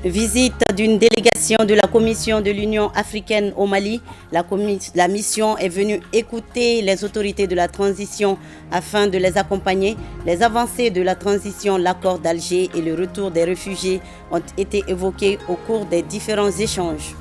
Visite d'une délégation de la Commission de l'Union africaine au Mali. La mission est venue écouter les autorités de la transition afin de les accompagner. Les avancées de la transition, l'accord d'Alger et le retour des réfugiés ont été évoqués au cours des différents échanges.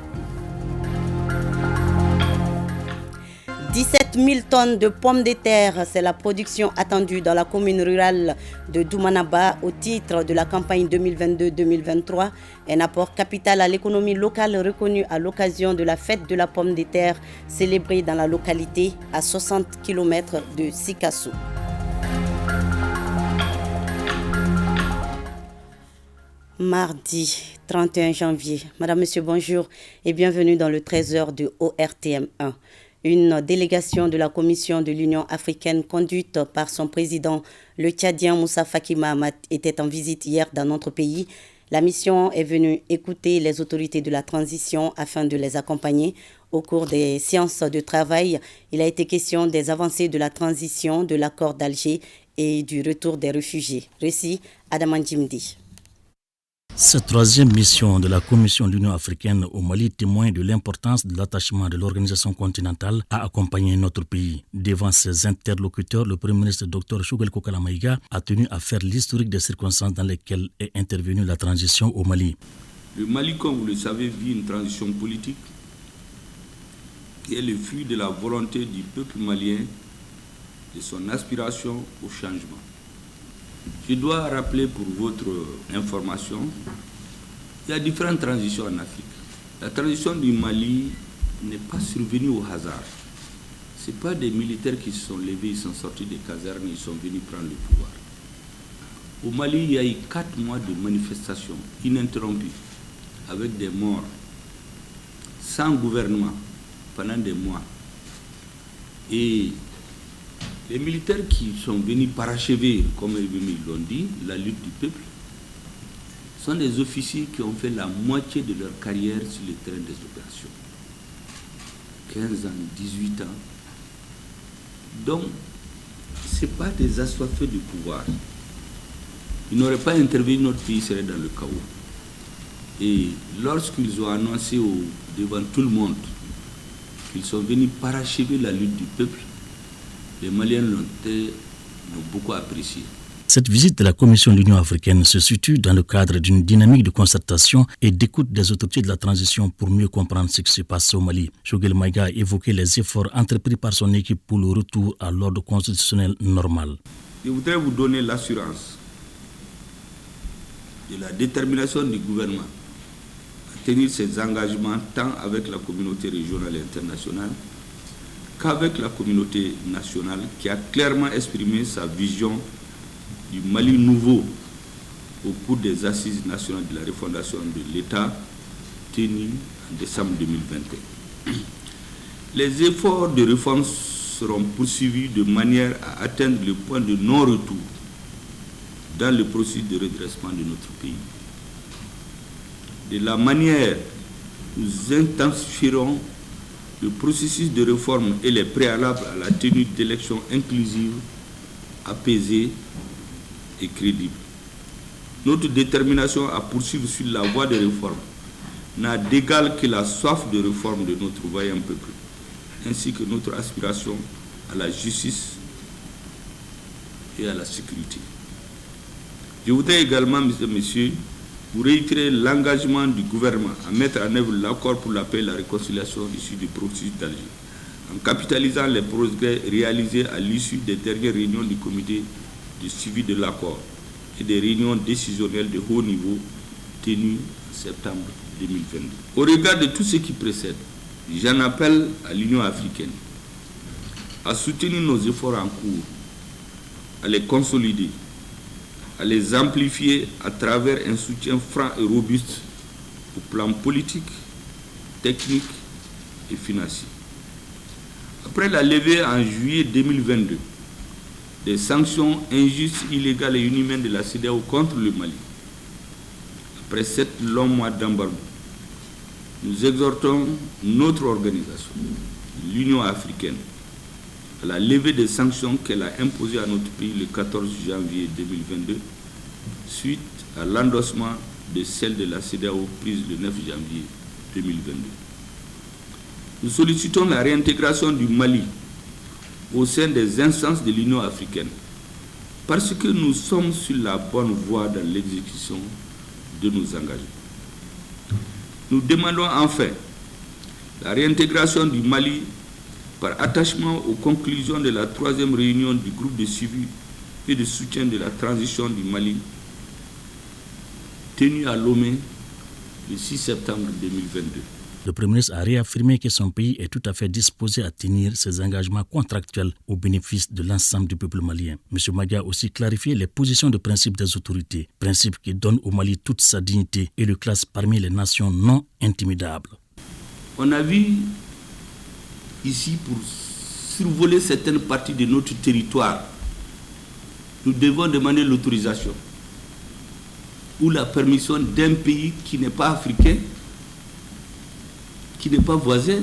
17 000 tonnes de pommes de terre, c'est la production attendue dans la commune rurale de Doumanaba au titre de la campagne 2022-2023. Un apport capital à l'économie locale reconnu à l'occasion de la fête de la pomme de terre célébrée dans la localité à 60 km de Sikasso. Mardi 31 janvier. Madame, Monsieur, bonjour et bienvenue dans le 13h de ORTM1. Une délégation de la Commission de l'Union africaine conduite par son président, le Tchadien Moussa Faki Mahamat, était en visite hier dans notre pays. La mission est venue écouter les autorités de la transition afin de les accompagner. Au cours des séances de travail, il a été question des avancées de la transition, de l'accord d'Alger et du retour des réfugiés. Récit Adaman Djimdi. Cette troisième mission de la Commission de l'Union africaine au Mali témoigne de l'importance de l'attachement de l'organisation continentale à accompagner notre pays. Devant ses interlocuteurs, le Premier ministre Dr Choguel Kokala Maïga a tenu à faire l'historique des circonstances dans lesquelles est intervenue la transition au Mali. Le Mali, comme vous le savez, vit une transition politique qui est le fruit de la volonté du peuple malien, de son aspiration au changement. Je dois rappeler pour votre information, il y a différentes transitions en Afrique. La transition du Mali n'est pas survenue au hasard. Ce n'est pas des militaires qui se sont levés, ils sont sortis des casernes, ils sont venus prendre le pouvoir. Au Mali, il y a eu 4 mois de manifestations ininterrompues, avec des morts, sans gouvernement, pendant des mois. Et les militaires qui sont venus parachever, comme ils l'ont dit, la lutte du peuple, sont des officiers qui ont fait la moitié de leur carrière sur le terrain des opérations. 15 ans, 18 ans. Donc, ce n'est pas des assoiffés de pouvoir. Ils n'auraient pas intervenu, notre pays serait dans le chaos. Et lorsqu'ils ont annoncé devant tout le monde qu'ils sont venus parachever la lutte du peuple, les Maliens l'ont beaucoup apprécié. Cette visite de la Commission de l'Union africaine se situe dans le cadre d'une dynamique de concertation et d'écoute des autorités de la transition pour mieux comprendre ce qui se passe au Mali. Choguel Maïga a évoqué les efforts entrepris par son équipe pour le retour à l'ordre constitutionnel normal. Je voudrais vous donner l'assurance de la détermination du gouvernement à tenir ses engagements tant avec la communauté régionale et internationale qu'avec la communauté nationale qui a clairement exprimé sa vision du Mali nouveau au cours des assises nationales de la refondation de l'État tenues en décembre 2021. Les efforts de réforme seront poursuivis de manière à atteindre le point de non-retour dans le processus de redressement de notre pays. De la manière, nous intensifierons le processus de réforme et les préalables à la tenue d'élections inclusives, apaisées et crédibles. Notre détermination à poursuivre sur la voie des réformes n'a d'égal que la soif de réforme de notre vaillant peuple, ainsi que notre aspiration à la justice et à la sécurité. Je voudrais également, mesdames et messieurs, vous réitérer l'engagement du gouvernement à mettre en œuvre l'accord pour la paix et la réconciliation issu du processus d'Alger, en capitalisant les progrès réalisés à l'issue des dernières réunions du comité de suivi de l'accord et des réunions décisionnelles de haut niveau tenues en septembre 2022. Au regard de tout ce qui précède, j'en appelle à l'Union africaine à soutenir nos efforts en cours, à les consolider, à les amplifier à travers un soutien franc et robuste au plan politique, technique et financier. Après la levée en juillet 2022 des sanctions injustes, illégales et inhumaines de la CEDEAO contre le Mali, après 7 longs mois d'embargo, nous exhortons notre organisation, l'Union africaine, à la levée des sanctions qu'elle a imposées à notre pays le 14 janvier 2022 suite à l'endossement de celle de la CEDEAO prise le 9 janvier 2022. Nous sollicitons la réintégration du Mali au sein des instances de l'Union africaine parce que nous sommes sur la bonne voie dans l'exécution de nos engagements. Nous demandons enfin la réintégration du Mali par attachement aux conclusions de la 3e réunion du groupe de suivi et de soutien de la transition du Mali tenue à Lomé le 6 septembre 2022. Le Premier ministre a réaffirmé que son pays est tout à fait disposé à tenir ses engagements contractuels au bénéfice de l'ensemble du peuple malien. M. Madia a aussi clarifié les positions de principe des autorités, principe qui donne au Mali toute sa dignité et le classe parmi les nations non intimidables. On a vu ici, pour survoler certaines parties de notre territoire, nous devons demander l'autorisation ou la permission d'un pays qui n'est pas africain, qui n'est pas voisin,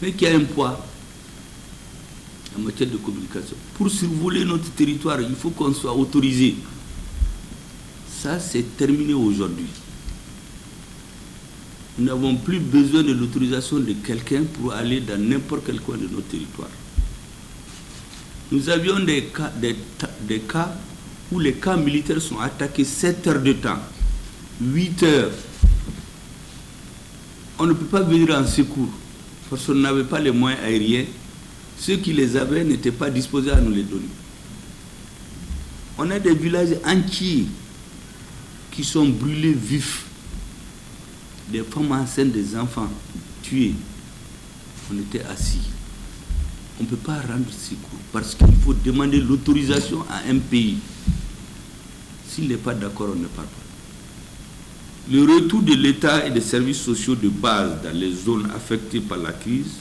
mais qui a un poids en matière de communication. Pour survoler notre territoire, il faut qu'on soit autorisé. Ça, c'est terminé aujourd'hui. Nous n'avons plus besoin de l'autorisation de quelqu'un pour aller dans n'importe quel coin de notre territoire. Nous avions des cas où les camps militaires sont attaqués 7 heures de temps, 8 heures. On ne peut pas venir en secours parce qu'on n'avait pas les moyens aériens. Ceux qui les avaient n'étaient pas disposés à nous les donner. On a des villages entiers qui sont brûlés vifs. Des femmes enceintes, des enfants tués. On était assis. On ne peut pas rendre secours parce qu'il faut demander l'autorisation à un pays. S'il n'est pas d'accord, on ne part pas. Le retour de l'État et des services sociaux de base dans les zones affectées par la crise,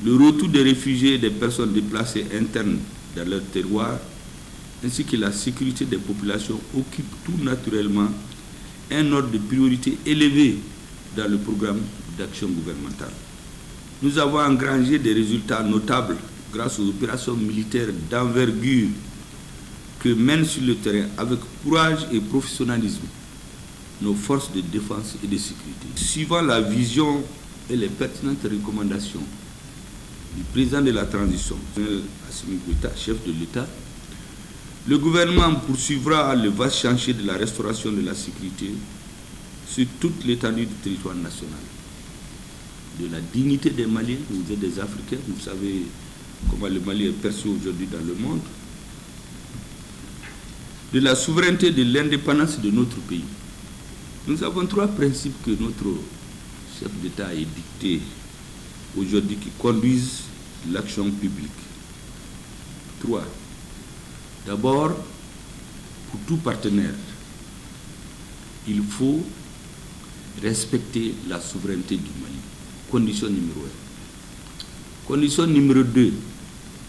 le retour des réfugiés et des personnes déplacées internes dans leur terroir, ainsi que la sécurité des populations occupent tout naturellement un ordre de priorité élevé dans le programme d'action gouvernementale. Nous avons engrangé des résultats notables grâce aux opérations militaires d'envergure que mènent sur le terrain avec courage et professionnalisme nos forces de défense et de sécurité. Suivant la vision et les pertinentes recommandations du président de la transition, Assimi Goïta, chef de l'État, le gouvernement poursuivra le vaste chantier de la restauration de la sécurité sur toute l'étendue du territoire national. De la dignité des Maliens, vous êtes des Africains, vous savez comment le Mali est perçu aujourd'hui dans le monde, de la souveraineté et de l'indépendance de notre pays. Nous avons 3 principes que notre chef d'État a édictés aujourd'hui qui conduisent l'action publique. 3. D'abord, pour tout partenaire, il faut respecter la souveraineté du Mali. Condition numéro 1. Condition numéro 2,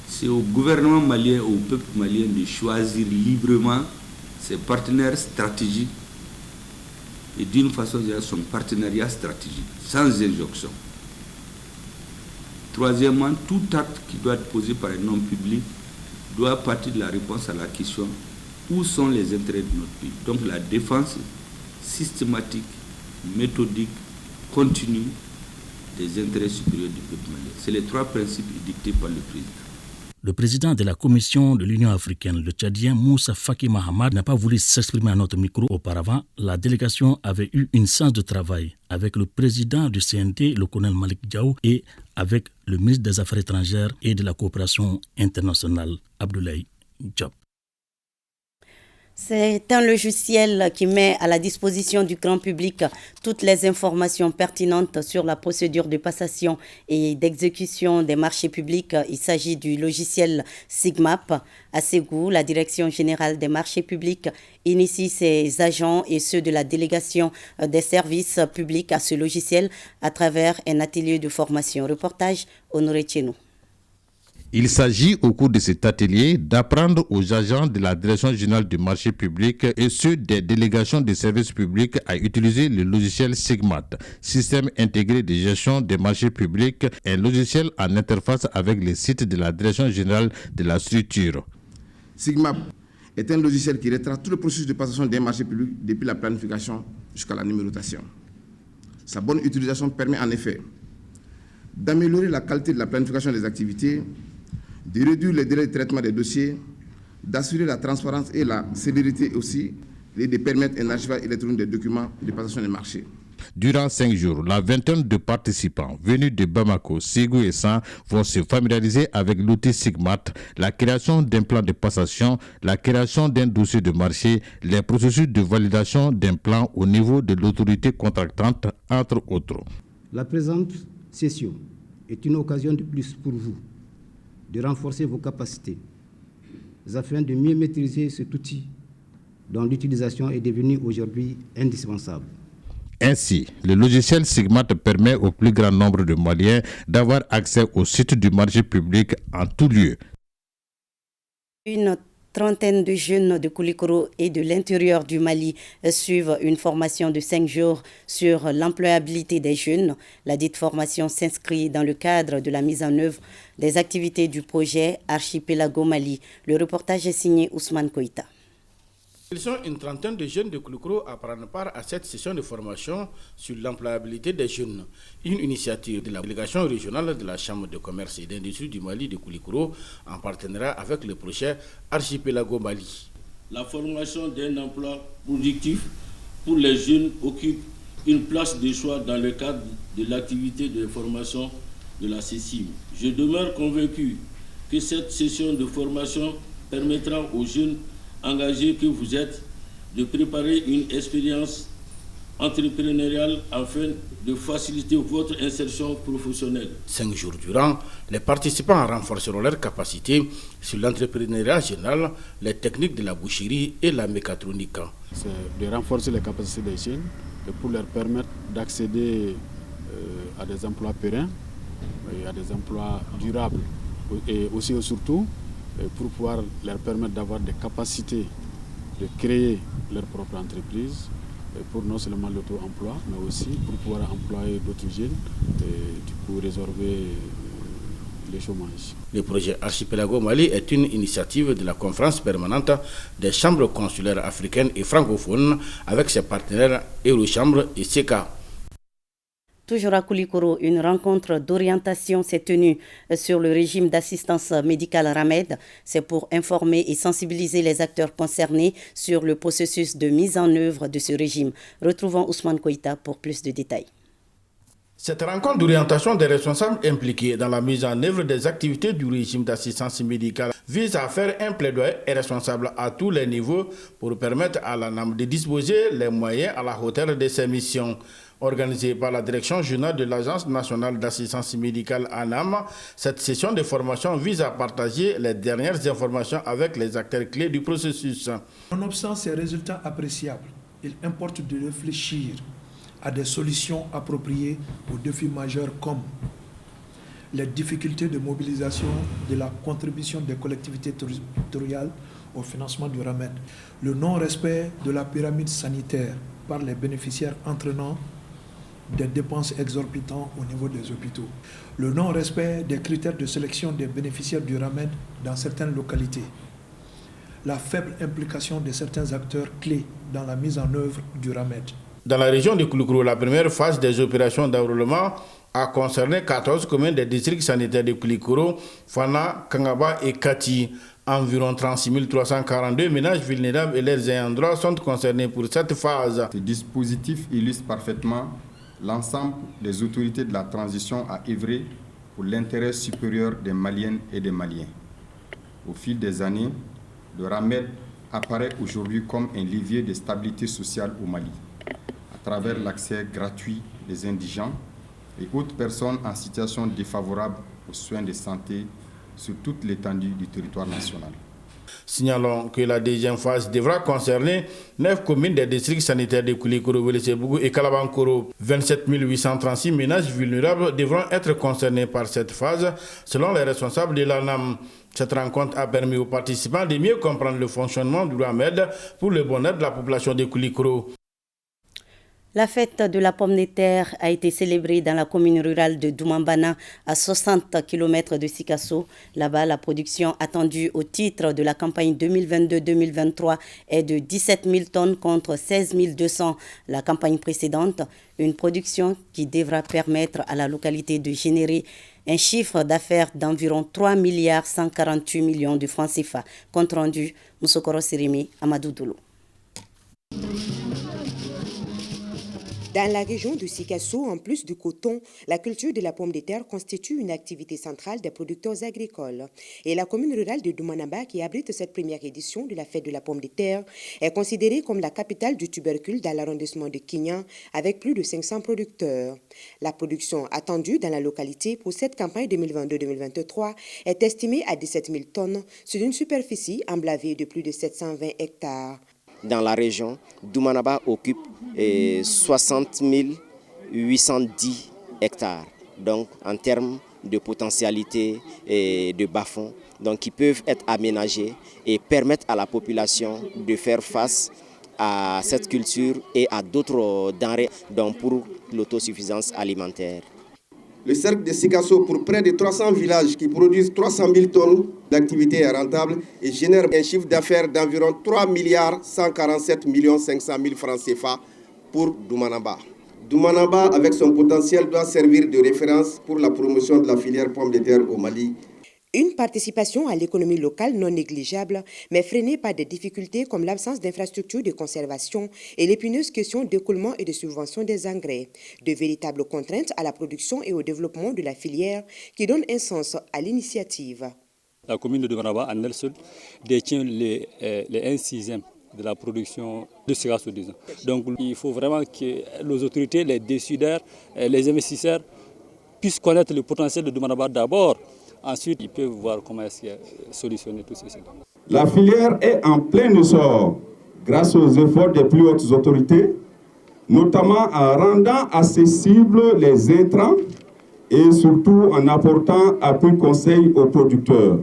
c'est au gouvernement malien, au peuple malien de choisir librement ses partenaires stratégiques et d'une façon générale son partenariat stratégique, sans injonction. Troisièmement, tout acte qui doit être posé par un homme public doit partir de la réponse à la question où sont les intérêts de notre pays. Donc la défense systématique, méthodique, continue des intérêts supérieurs du peuple malien. C'est les 3 principes dictés par le président. Le président de la Commission de l'Union africaine, le Tchadien Moussa Faki Mahamad, n'a pas voulu s'exprimer à notre micro. Auparavant, la délégation avait eu une séance de travail avec le président du CNT, le colonel Malik Diaw, et avec le ministre des Affaires étrangères et de la coopération internationale, Abdoulaye Diop. C'est un logiciel qui met à la disposition du grand public toutes les informations pertinentes sur la procédure de passation et d'exécution des marchés publics. Il s'agit du logiciel SIGMAP. À Ségou, la Direction générale des marchés publics initie ses agents et ceux de la délégation des services publics à ce logiciel à travers un atelier de formation. Reportage Honoré Tchenou. Il s'agit au cours de cet atelier d'apprendre aux agents de la Direction générale du marché public et ceux des délégations des services publics à utiliser le logiciel SIGMAP, Système intégré de gestion des marchés publics, un logiciel en interface avec les sites de la Direction générale de la structure. SIGMAP est un logiciel qui retrace tout le processus de passation d'un marché public depuis la planification jusqu'à la numérotation. Sa bonne utilisation permet en effet d'améliorer la qualité de la planification des activités, de réduire les délais de traitement des dossiers, d'assurer la transparence et la célérité aussi, et de permettre un archivage électronique des documents de passation des marchés. Durant 5 jours, la vingtaine de participants venus de Bamako, Ségou et San vont se familiariser avec l'outil Sigmat, la création d'un plan de passation, la création d'un dossier de marché, les processus de validation d'un plan au niveau de l'autorité contractante, entre autres. La présente session est une occasion de plus pour vous de renforcer vos capacités afin de mieux maîtriser cet outil dont l'utilisation est devenue aujourd'hui indispensable. Ainsi, le logiciel Sigmat permet au plus grand nombre de Maliens d'avoir accès au site du marché public en tout lieu. Une trentaine de jeunes de Koulikoro et de l'intérieur du Mali suivent une formation de 5 jours sur l'employabilité des jeunes. La dite formation s'inscrit dans le cadre de la mise en œuvre des activités du projet Archipelago Mali. Le reportage est signé Ousmane Koïta. Ils sont une trentaine de jeunes de Koulikoro à prendre part à cette session de formation sur l'employabilité des jeunes. Une initiative de la délégation régionale de la Chambre de commerce et d'industrie du Mali de Koulikoro en partenariat avec le projet Archipelago Mali. La formation d'un emploi productif pour les jeunes occupe une place de choix dans le cadre de l'activité de formation de la CECIM. Je demeure convaincu que cette session de formation permettra aux jeunes engagés que vous êtes de préparer une expérience entrepreneuriale afin de faciliter votre insertion professionnelle. 5 jours durant, les participants renforceront leurs capacités sur l'entrepreneuriat général, les techniques de la boucherie et la mécatronique. C'est de renforcer les capacités des jeunes et pour leur permettre d'accéder à des emplois pérennes, à des emplois durables et aussi et surtout pour pouvoir leur permettre d'avoir des capacités de créer leur propre entreprise pour non seulement l'auto-emploi, mais aussi pour pouvoir employer d'autres jeunes et du coup résorber le chômage. Le projet Archipelago Mali est une initiative de la conférence permanente des chambres consulaires africaines et francophones avec ses partenaires Eurochambre et SECA. Toujours à Koulikoro, une rencontre d'orientation s'est tenue sur le régime d'assistance médicale RAMED. C'est pour informer et sensibiliser les acteurs concernés sur le processus de mise en œuvre de ce régime. Retrouvons Ousmane Koïta pour plus de détails. Cette rencontre d'orientation des responsables impliqués dans la mise en œuvre des activités du régime d'assistance médicale vise à faire un plaidoyer responsable à tous les niveaux pour permettre à la NAM de disposer les moyens à la hauteur de ses missions. Organisée par la direction générale de l'Agence nationale d'assistance médicale ANAM, cette session de formation vise à partager les dernières informations avec les acteurs clés du processus. Nonobstant ces résultats appréciables, il importe de réfléchir à des solutions appropriées aux défis majeurs comme les difficultés de mobilisation de la contribution des collectivités territoriales au financement du RAMED, le non-respect de la pyramide sanitaire par les bénéficiaires entraînant des dépenses exorbitantes au niveau des hôpitaux, le non-respect des critères de sélection des bénéficiaires du RAMED dans certaines localités, la faible implication de certains acteurs clés dans la mise en œuvre du RAMED. Dans la région de Koulikoro, la première phase des opérations d'enrôlement a concerné 14 communes des districts sanitaires de Koulikoro, Fana, Kangaba et Kati. Environ 36 342 ménages vulnérables et leurs ayants droit sont concernés pour cette phase. Ce dispositif illustre parfaitement l'ensemble des autorités de la transition à œuvrer pour l'intérêt supérieur des Maliennes et des Maliens. Au fil des années, le RAMED apparaît aujourd'hui comme un levier de stabilité sociale au Mali, à travers l'accès gratuit des indigents et autres personnes en situation défavorable aux soins de santé sur toute l'étendue du territoire national. Signalons que la deuxième phase devra concerner 9 communes des districts sanitaires de Koulikoro, Wélé-Sébougou et Kalabankoro. 27 836 ménages vulnérables devront être concernés par cette phase, selon les responsables de l'ANAM. Cette rencontre a permis aux participants de mieux comprendre le fonctionnement du RAMED pour le bonheur de la population de Koulikoro. La fête de la pomme de terre a été célébrée dans la commune rurale de Doumambana, à 60 km de Sikasso. Là-bas, la production attendue au titre de la campagne 2022-2023 est de 17 000 tonnes contre 16 200 la campagne précédente. Une production qui devra permettre à la localité de générer un chiffre d'affaires d'environ 3 148 millions de francs CFA. Compte rendu, Moussokoro Sirimi, Amadou Doulou. Dans la région de Sikasso, en plus du coton, la culture de la pomme de terre constitue une activité centrale des producteurs agricoles. Et la commune rurale de Doumanaba, qui abrite cette première édition de la fête de la pomme de terre, est considérée comme la capitale du tubercule dans l'arrondissement de Kignan, avec plus de 500 producteurs. La production attendue dans la localité pour cette campagne 2022-2023 est estimée à 17 000 tonnes sur une superficie emblavée de plus de 720 hectares. Dans la région, Doumanaba occupe 60 810 hectares. Donc, en termes de potentialité et de bas-fonds, donc qui peuvent être aménagés et permettre à la population de faire face à cette culture et à d'autres denrées donc pour l'autosuffisance alimentaire. Le cercle de Sikasso, pour près de 300 villages qui produisent 300 000 tonnes d'activité est rentable et génère un chiffre d'affaires d'environ 3 147 500 000 francs CFA pour Doumanaba. Doumanaba, avec son potentiel, doit servir de référence pour la promotion de la filière pomme de terre au Mali. Une participation à l'économie locale non négligeable, mais freinée par des difficultés comme l'absence d'infrastructures de conservation et l'épineuse question d'écoulement et de subvention des engrais. De véritables contraintes à la production et au développement de la filière qui donnent un sens à l'initiative. La commune de Doumanaba, en elle seule, détient les 1/6 de la production de Sikasso, disons. Donc il faut vraiment que les autorités, les décideurs, les investisseurs puissent connaître le potentiel de Doumanaba d'abord. Ensuite, ils peuvent voir comment est-ce solutionner tout ceci. La filière est en plein essor grâce aux efforts des plus hautes autorités, notamment en rendant accessibles les intrants et surtout en apportant appui conseil aux producteurs.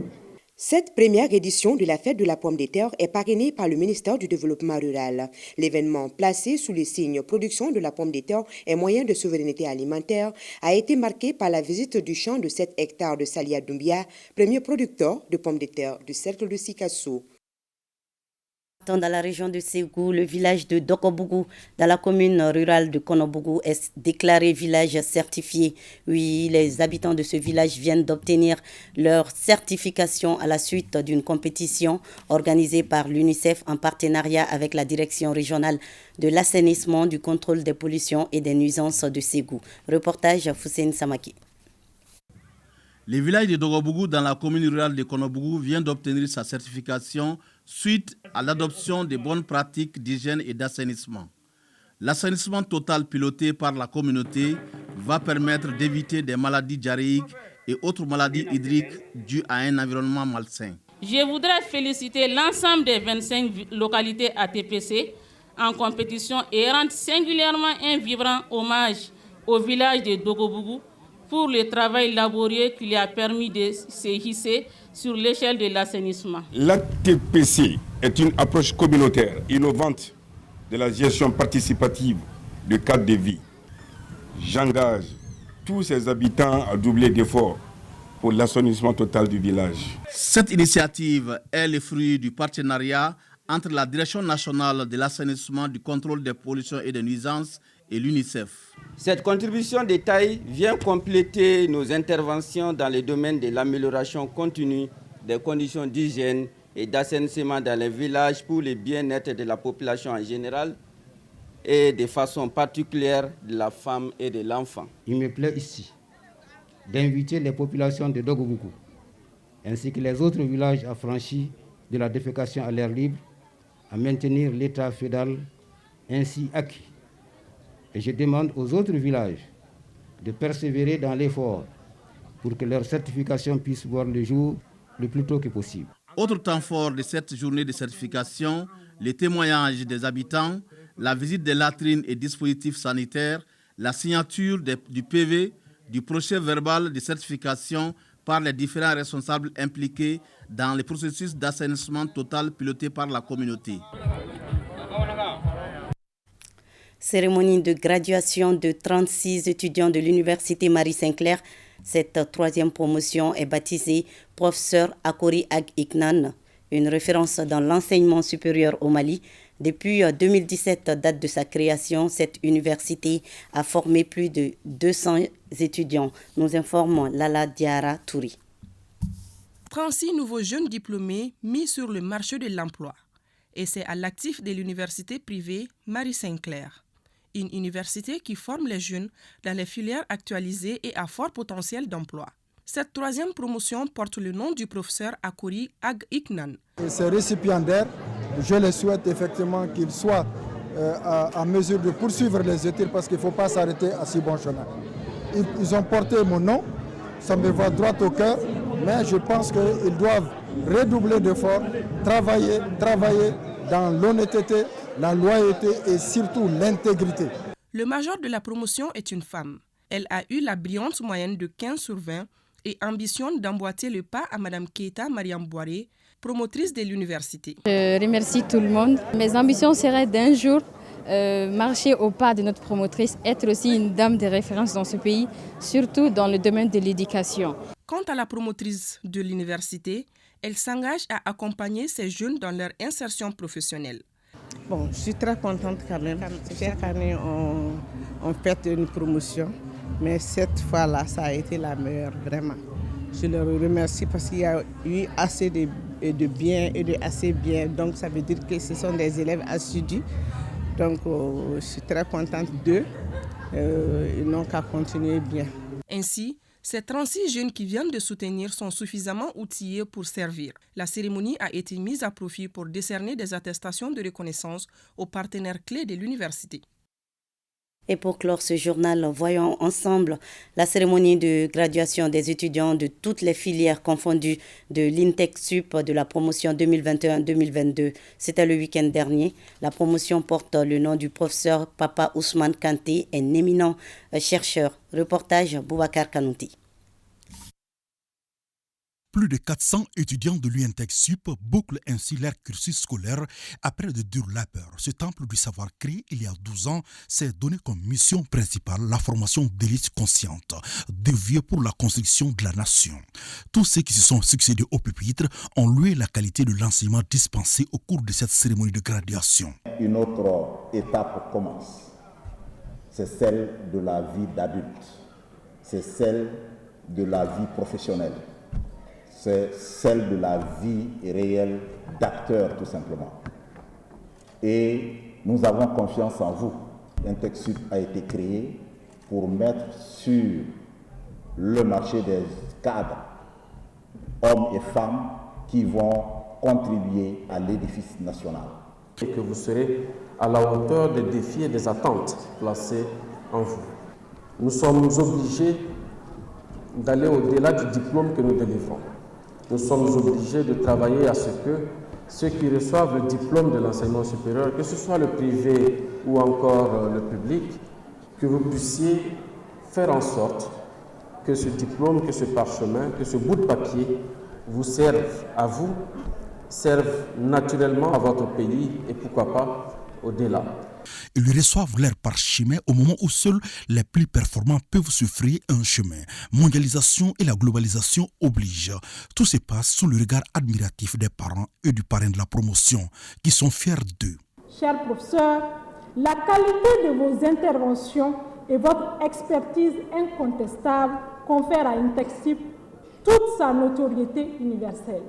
Cette première édition de la fête de la pomme de terre est parrainée par le ministère du Développement rural. L'événement, placé sous le signe production de la pomme de terre et moyen de souveraineté alimentaire, a été marqué par la visite du champ de 7 hectares de Salia Doumbia, premier producteur de pommes de terre du cercle de Sikasso. Dans la région de Ségou, le village de Dokobougou, dans la commune rurale de Konobougou, est déclaré village certifié. Oui, les habitants de ce village viennent d'obtenir leur certification à la suite d'une compétition organisée par l'UNICEF en partenariat avec la direction régionale de l'assainissement, du contrôle des pollutions et des nuisances de Ségou. Reportage Foussine Samaki. Le village de Dokobougou, dans la commune rurale de Konobougou, vient d'obtenir sa certification suite à l'adoption de bonnes pratiques d'hygiène et d'assainissement. L'assainissement total piloté par la communauté va permettre d'éviter des maladies diarrhéiques et autres maladies hydriques dues à un environnement malsain. Je voudrais féliciter l'ensemble des 25 localités ATPC en compétition et rendre singulièrement un vibrant hommage au village de Dokobougou pour le travail laborieux qui lui a permis de se hisser sur l'échelle de l'assainissement. L'ATPC est une approche communautaire innovante de la gestion participative du cadre de vie. J'engage tous ses habitants à doubler d'efforts pour l'assainissement total du village. Cette initiative est le fruit du partenariat entre la Direction nationale de l'assainissement, du contrôle des pollutions et des nuisances et l'UNICEF. Cette contribution de taille vient compléter nos interventions dans le domaine de l'amélioration continue des conditions d'hygiène et d'assainissement dans les villages pour le bien-être de la population en général et de façon particulière de la femme et de l'enfant. Il me plaît ici d'inviter les populations de Dokobougou ainsi que les autres villages affranchis de la défécation à l'air libre à maintenir l'état féodal ainsi acquis. Et je demande aux autres villages de persévérer dans l'effort pour que leur certification puisse voir le jour le plus tôt que possible. Autre temps fort de cette journée de certification, les témoignages des habitants, la visite des latrines et dispositifs sanitaires, la signature du PV, du procès verbal de certification par les différents responsables impliqués dans le processus d'assainissement total piloté par la communauté. Cérémonie de graduation de 36 étudiants de l'université Marie-Sinclair. Cette troisième promotion est baptisée Professeur Akori Ag Iknan, une référence dans l'enseignement supérieur au Mali. Depuis 2017, date de sa création, cette université a formé plus de 200 étudiants. Nous informons Lala Diara Touri. 36 nouveaux jeunes diplômés mis sur le marché de l'emploi. Et c'est à l'actif de l'université privée Marie-Sinclair. Une université qui forme les jeunes dans les filières actualisées et à fort potentiel d'emploi. Cette troisième promotion porte le nom du professeur Akori Ag Iknan. Ces récipiendaires, je les souhaite effectivement qu'ils soient en mesure de poursuivre les études parce qu'il ne faut pas s'arrêter à si bon chemin. Ils ont porté mon nom, ça me va droit au cœur, mais je pense qu'ils doivent redoubler d'efforts, travailler dans l'honnêteté, la loyauté et surtout l'intégrité. Le major de la promotion est une femme. Elle a eu la brillante moyenne de 15 sur 20 et ambitionne d'emboîter le pas à Mme Keita Mariam Boiré, promotrice de l'université. Je remercie tout le monde. Mes ambitions seraient d'un jour marcher au pas de notre promotrice, être aussi une dame de référence dans ce pays, surtout dans le domaine de l'éducation. Quant à la promotrice de l'université, elle s'engage à accompagner ces jeunes dans leur insertion professionnelle. Bon, je suis très contente quand même. Chaque année, on fait une promotion, mais cette fois-là, ça a été la meilleure, vraiment. Je leur remercie parce qu'il y a eu assez de bien et de assez bien. Donc, ça veut dire que ce sont des élèves assidus. Donc, je suis très contente d'eux. Ils n'ont qu'à continuer bien. Ainsi, ces 36 jeunes qui viennent de soutenir sont suffisamment outillés pour servir. La cérémonie a été mise à profit pour décerner des attestations de reconnaissance aux partenaires clés de l'université. Et pour clore ce journal, voyons ensemble la cérémonie de graduation des étudiants de toutes les filières confondues de l'INTEC Sup de la promotion 2021-2022. C'était le week-end dernier. La promotion porte le nom du professeur Papa Ousmane Kanté, un éminent chercheur. Reportage Boubacar Kanouti. Plus de 400 étudiants de l'UNTEC Sup bouclent ainsi leur cursus scolaire après de dures labeurs. Ce temple du savoir créé il y a 12 ans s'est donné comme mission principale la formation d'élites conscientes, déviées pour la construction de la nation. Tous ceux qui se sont succédés au pupitre ont loué la qualité de l'enseignement dispensé au cours de cette cérémonie de graduation. Une autre étape commence. C'est celle de la vie d'adulte. C'est celle de la vie professionnelle. C'est celle de la vie réelle d'acteur, tout simplement. Et nous avons confiance en vous. l'INTEC Sup a été créé pour mettre sur le marché des cadres, hommes et femmes, qui vont contribuer à l'édifice national. Et que vous serez à la hauteur des défis et des attentes placées en vous. Nous sommes obligés d'aller au-delà du diplôme que nous délivrons. Nous sommes obligés de travailler à ce que ceux qui reçoivent le diplôme de l'enseignement supérieur, que ce soit le privé ou encore le public, que vous puissiez faire en sorte que ce diplôme, que ce parchemin, que ce bout de papier vous serve à vous, serve naturellement à votre pays et pourquoi pas au-delà. Ils reçoivent leur parchemin au moment où seuls les plus performants peuvent se frayer un chemin. Mondialisation et la globalisation obligent. Tout se passe sous le regard admiratif des parents et du parrain de la promotion, qui sont fiers d'eux. Chers professeurs, la qualité de vos interventions et votre expertise incontestable confèrent à l'INTEC Sup toute sa notoriété universelle.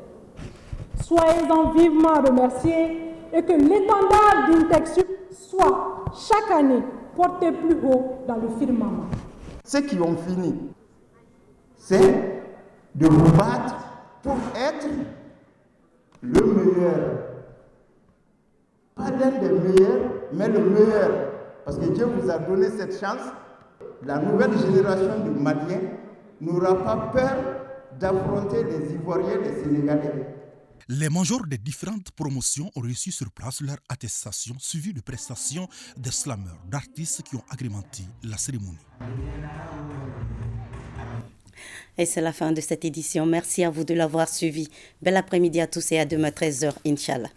Soyez-en vivement remerciés et que l'étendard d'INTEC Sup soit chaque année porté plus haut dans le firmament. Ceux qui ont fini, c'est de vous battre pour être le meilleur. Pas l'un des meilleurs, mais le meilleur. Parce que Dieu vous a donné cette chance. La nouvelle génération de Maliens n'aura pas peur d'affronter les Ivoiriens, les Sénégalais. Les majors des différentes promotions ont reçu sur place leur attestation suivie de prestations des slameurs, d'artistes qui ont agrémenté la cérémonie. Et c'est la fin de cette édition. Merci à vous de l'avoir suivi. Bel après-midi à tous et à demain 13h, Inch'Allah.